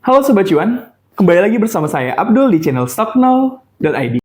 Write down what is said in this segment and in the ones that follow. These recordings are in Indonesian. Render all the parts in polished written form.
Halo Sobat Cuan, kembali lagi bersama saya Abdul di channel stocknow.id.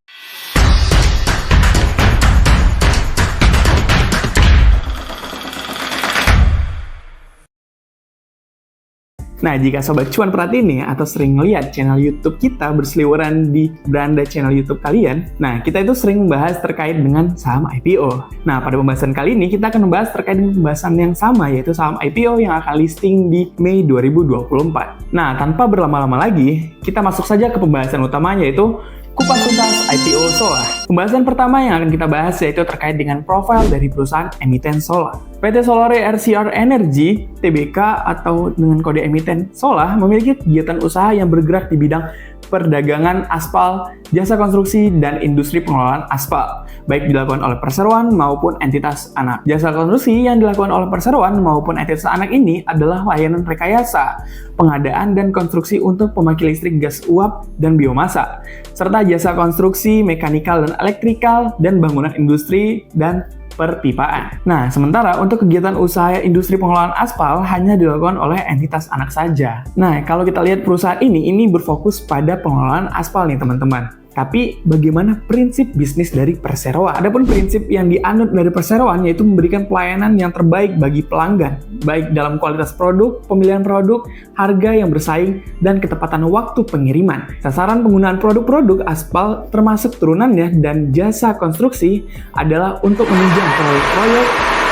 Nah, jika Sobat Cuan perhatiin nih, atau sering ngeliat channel YouTube kita berseliweran di beranda channel YouTube kalian, nah, kita itu sering membahas terkait dengan saham IPO. Nah, pada pembahasan kali ini, kita akan membahas terkait dengan pembahasan yang sama, yaitu saham IPO yang akan listing di Mei 2024. Nah, tanpa berlama-lama lagi, kita masuk saja ke pembahasan utamanya, yaitu kupas tuntas IPO Solar. Pembahasan pertama yang akan kita bahas yaitu terkait dengan profil dari perusahaan emiten solar. PT Solare RCR Energy Tbk atau dengan kode emiten Solar memiliki kegiatan usaha yang bergerak di bidang perdagangan aspal, jasa konstruksi, dan industri pengelolaan aspal, baik dilakukan oleh perseroan maupun entitas anak. Jasa konstruksi yang dilakukan oleh perseroan maupun entitas anak ini adalah layanan rekayasa, pengadaan dan konstruksi untuk pembangkit listrik gas uap dan biomasa, serta jasa konstruksi, mekanikal dan elektrikal, dan bangunan industri dan perpipaan. Nah, sementara untuk kegiatan usaha industri pengelolaan aspal hanya dilakukan oleh entitas anak saja. Nah, kalau kita lihat perusahaan ini berfokus pada pengelolaan aspal nih teman-teman. Tapi bagaimana prinsip bisnis dari perseroan? Adapun prinsip yang dianut dari perseroan yaitu memberikan pelayanan yang terbaik bagi pelanggan, baik dalam kualitas produk, pemilihan produk, harga yang bersaing, dan ketepatan waktu pengiriman. Sasaran penggunaan produk-produk aspal termasuk turunannya dan jasa konstruksi adalah untuk menunjang proyek-proyek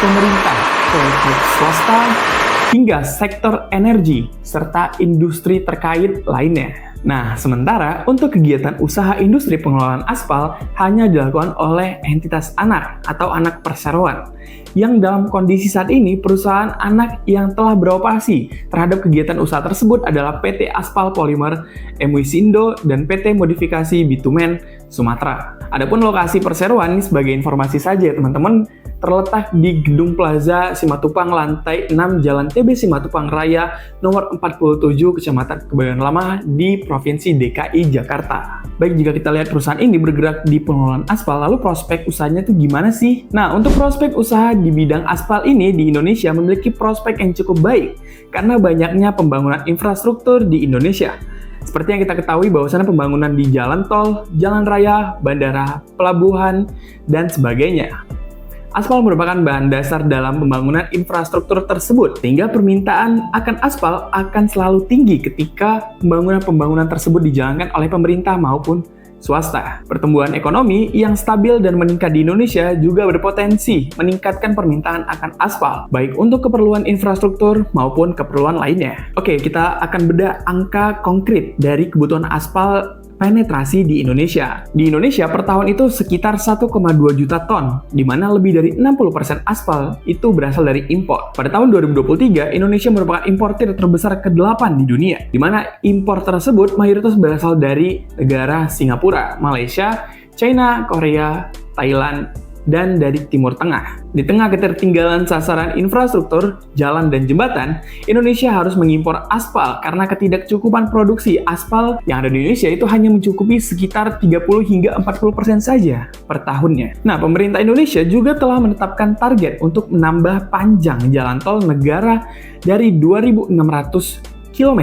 pemerintah, proyek swasta, hingga sektor energi, serta industri terkait lainnya. Nah, sementara untuk kegiatan usaha industri pengelolaan aspal hanya dilakukan oleh entitas anak atau anak perseroan, yang dalam kondisi saat ini perusahaan anak yang telah beroperasi terhadap kegiatan usaha tersebut adalah PT Aspal Polimer Emuisindo dan PT Modifikasi Bitumen Sumatera. Adapun lokasi perseroan ini sebagai informasi saja teman-teman, terletak di Gedung Plaza Simatupang lantai 6 Jalan TB Simatupang Raya nomor 47 Kecamatan Kebayoran Lama di Provinsi DKI Jakarta. Baik, jika kita lihat perusahaan ini bergerak di pengelolaan aspal, lalu prospek usahanya itu gimana sih? Nah, untuk prospek usaha di bidang aspal ini di Indonesia memiliki prospek yang cukup baik karena banyaknya pembangunan infrastruktur di Indonesia. Seperti yang kita ketahui bahwasannya pembangunan di jalan tol, jalan raya, bandara, pelabuhan, dan sebagainya. Aspal merupakan bahan dasar dalam pembangunan infrastruktur tersebut, sehingga permintaan akan aspal akan selalu tinggi ketika pembangunan tersebut dijalankan oleh pemerintah maupun swasta. Pertumbuhan ekonomi yang stabil dan meningkat di Indonesia juga berpotensi meningkatkan permintaan akan aspal, baik untuk keperluan infrastruktur maupun keperluan lainnya. Oke, kita akan bedah angka konkret dari kebutuhan aspal penetrasi di Indonesia. Di Indonesia per tahun itu sekitar 1,2 juta ton, di mana lebih dari 60% aspal itu berasal dari impor. Pada tahun 2023, Indonesia merupakan importir terbesar ke-8 di dunia, di mana impor tersebut mayoritas berasal dari negara Singapura, Malaysia, China, Korea, Thailand, dan dari Timur Tengah. Di tengah ketertinggalan sasaran infrastruktur, jalan dan jembatan, Indonesia harus mengimpor aspal karena ketidakcukupan produksi aspal yang ada di Indonesia itu hanya mencukupi sekitar 30 hingga 40% saja per tahunnya. Nah, pemerintah Indonesia juga telah menetapkan target untuk menambah panjang jalan tol negara dari 2.600 km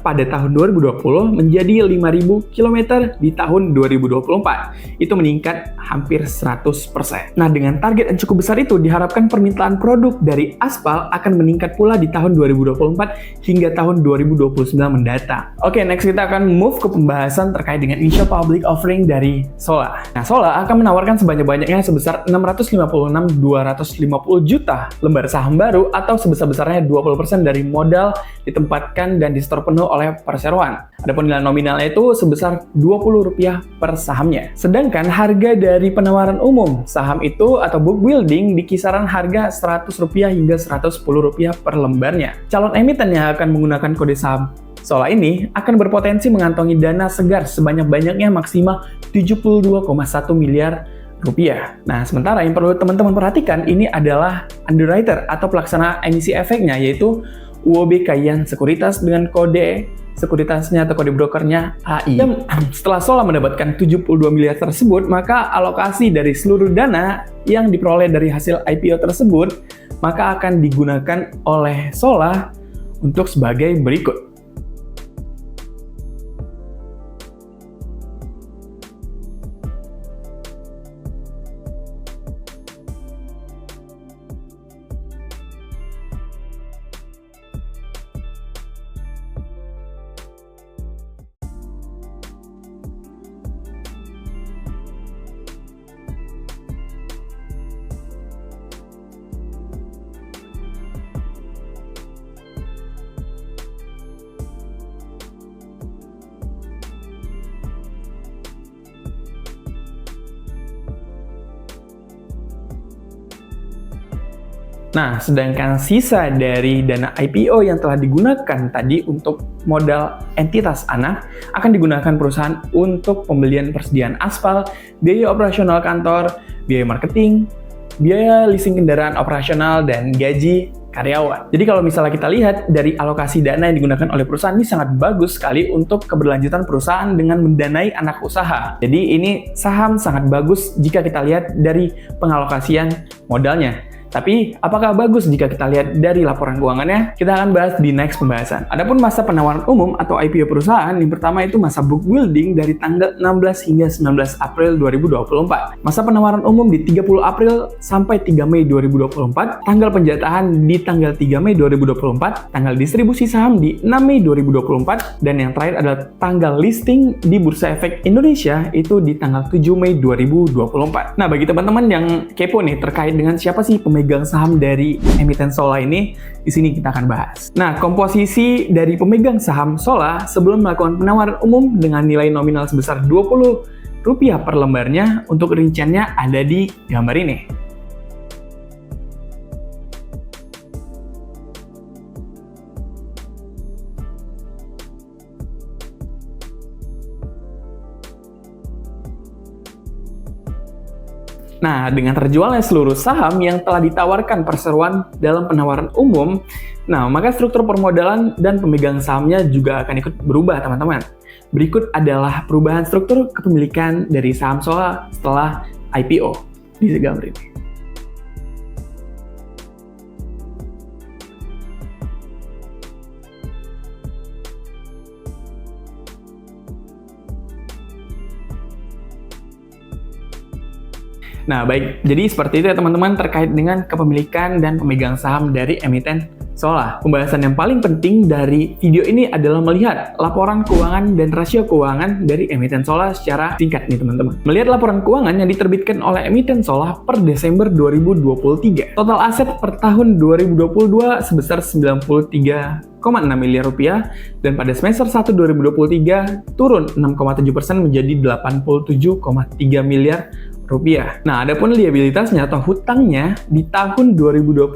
pada tahun 2020 menjadi 5.000 km di tahun 2024. Itu meningkat hampir 100%. Nah, dengan target yang cukup besar itu diharapkan permintaan produk dari aspal akan meningkat pula di tahun 2024 hingga tahun 2029 mendatang. Oke, next kita akan move ke pembahasan terkait dengan initial public offering dari Solar. Nah, Solar akan menawarkan sebanyak-banyaknya sebesar 656.250 juta lembar saham baru atau sebesar-besarnya 20% dari modal ditempatkan dan disetor penuh oleh perseroan. Adapun nilai nominalnya itu sebesar Rp20 per sahamnya. Sedangkan harga dari penawaran umum saham itu atau book building di kisaran harga Rp100 hingga Rp110 per lembarnya. Calon emiten yang akan menggunakan kode saham Solar ini akan berpotensi mengantongi dana segar sebanyak-banyaknya maksimal 72,1 miliar rupiah. Nah, sementara yang perlu teman-teman perhatikan ini adalah underwriter atau pelaksana emisi efeknya, yaitu UOB Kayan Sekuritas dengan kode sekuritasnya atau kode brokernya AI. Dan setelah Solar mendapatkan 72 miliar tersebut, maka alokasi dari seluruh dana yang diperoleh dari hasil IPO tersebut maka akan digunakan oleh Solar untuk sebagai berikut. Nah, sedangkan sisa dari dana IPO yang telah digunakan tadi untuk modal entitas anak akan digunakan perusahaan untuk pembelian persediaan aspal, biaya operasional kantor, biaya marketing, biaya leasing kendaraan operasional, dan gaji karyawan. Jadi kalau misalnya kita lihat dari alokasi dana yang digunakan oleh perusahaan, ini sangat bagus sekali untuk keberlanjutan perusahaan dengan mendanai anak usaha. Jadi ini saham sangat bagus jika kita lihat dari pengalokasian modalnya. Tapi, apakah bagus jika kita lihat dari laporan keuangannya? Kita akan bahas di next pembahasan. Adapun masa penawaran umum atau IPO perusahaan, yang pertama itu masa book building dari tanggal 16 hingga 19 April 2024. Masa penawaran umum di 30 April sampai 3 Mei 2024. Tanggal penjatahan di tanggal 3 Mei 2024. Tanggal distribusi saham di 6 Mei 2024. Dan yang terakhir adalah tanggal listing di Bursa Efek Indonesia itu di tanggal 7 Mei 2024. Nah, bagi teman-teman yang kepo nih terkait dengan siapa sih pemegang saham dari emiten Sola ini, di sini kita akan bahas. Nah, komposisi dari pemegang saham Sola sebelum melakukan penawaran umum dengan nilai nominal sebesar Rp20 per lembarnya, untuk rinciannya ada di gambar ini. Nah, dengan terjualnya seluruh saham yang telah ditawarkan perseroan dalam penawaran umum, nah, maka struktur permodalan dan pemegang sahamnya juga akan ikut berubah, teman-teman. Berikut adalah perubahan struktur kepemilikan dari saham Sola setelah IPO di gambar ini. Nah, baik. Jadi seperti itu ya teman-teman terkait dengan kepemilikan dan pemegang saham dari emiten Sola. Pembahasan yang paling penting dari video ini adalah melihat laporan keuangan dan rasio keuangan dari emiten Sola secara singkat nih teman-teman. Melihat laporan keuangan yang diterbitkan oleh emiten Sola per Desember 2023. Total aset per tahun 2022 sebesar 93,6 miliar rupiah, dan pada semester 1 2023 turun 6,7% menjadi 87,3 miliar rupiah. Nah, adapun liabilitasnya atau hutangnya di tahun 2022,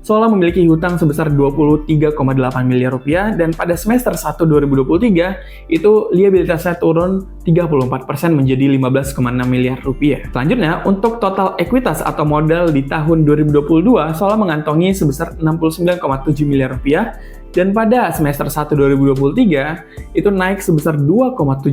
Sola memiliki hutang sebesar 23,8 miliar rupiah, dan pada semester 1 2023 itu liabilitasnya turun 34% menjadi 15,6 miliar rupiah. Selanjutnya, untuk total ekuitas atau modal di tahun 2022, Sola mengantongi sebesar 69,7 miliar rupiah, dan pada semester 1 2023 itu naik sebesar 2,7%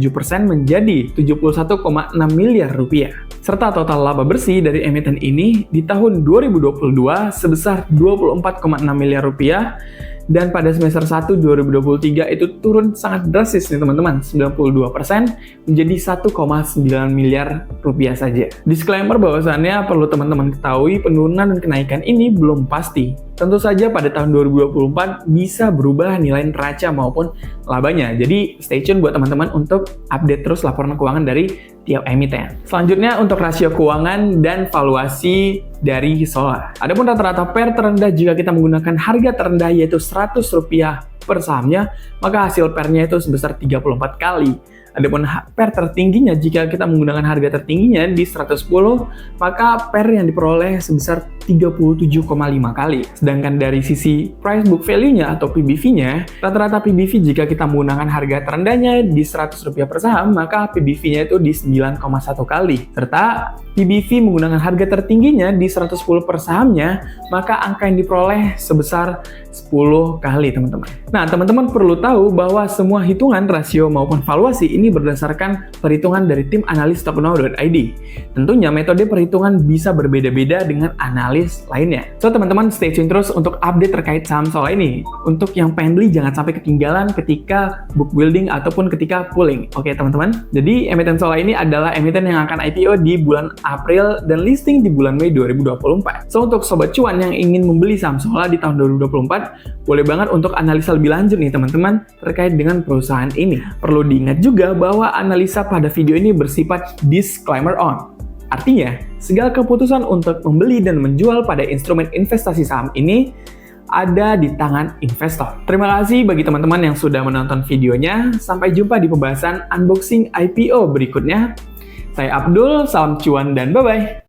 menjadi 71,6 miliar rupiah. Serta total laba bersih dari emiten ini di tahun 2022 sebesar 24,6 miliar rupiah, dan pada semester 1 2023 itu turun sangat drastis nih teman-teman, 92% menjadi 1,9 miliar rupiah saja. Disclaimer bahwasannya perlu teman-teman ketahui penurunan dan kenaikan ini belum pasti. Tentu saja pada tahun 2024 bisa berubah nilai neraca maupun labanya. Jadi stay tune buat teman-teman untuk update terus laporan keuangan dari tiap emiten. Selanjutnya untuk rasio keuangan dan valuasi dari Sola. Adapun rata-rata PER terendah jika kita menggunakan harga terendah yaitu Rp100 per sahamnya, maka hasil PER-nya itu sebesar 34 kali. Adapun PER tertingginya jika kita menggunakan harga tertingginya di 110, maka PER yang diperoleh sebesar 37,5 kali. Sedangkan dari sisi price book value-nya atau PBV-nya, rata-rata PBV jika kita menggunakan harga terendahnya di Rp100 per saham, maka PBV-nya itu di 9,1 kali. Serta PBV menggunakan harga tertingginya di 110 per sahamnya, maka angka yang diperoleh sebesar 10 kali, teman-teman. Nah, teman-teman perlu tahu bahwa semua hitungan rasio maupun valuasi ini berdasarkan perhitungan dari tim analis stockknow.id. Tentunya metode perhitungan bisa berbeda-beda dengan analis lainnya. So, teman-teman stay tune terus untuk update terkait saham Sola ini. Untuk yang pengen beli jangan sampai ketinggalan ketika book building ataupun ketika pooling. Oke, teman-teman. Jadi, emiten Sola ini adalah emiten yang akan IPO di bulan April dan listing di bulan Mei 2024. So, untuk sobat cuan yang ingin membeli saham Sola di tahun 2024, boleh banget untuk analisa lebih lanjut nih teman-teman terkait dengan perusahaan ini. Perlu diingat juga bahwa analisa pada video ini bersifat disclaimer on. Artinya, segala keputusan untuk membeli dan menjual pada instrumen investasi saham ini ada di tangan investor. Terima kasih bagi teman-teman yang sudah menonton videonya. Sampai jumpa di pembahasan unboxing IPO berikutnya. Saya Abdul, salam cuan dan bye-bye.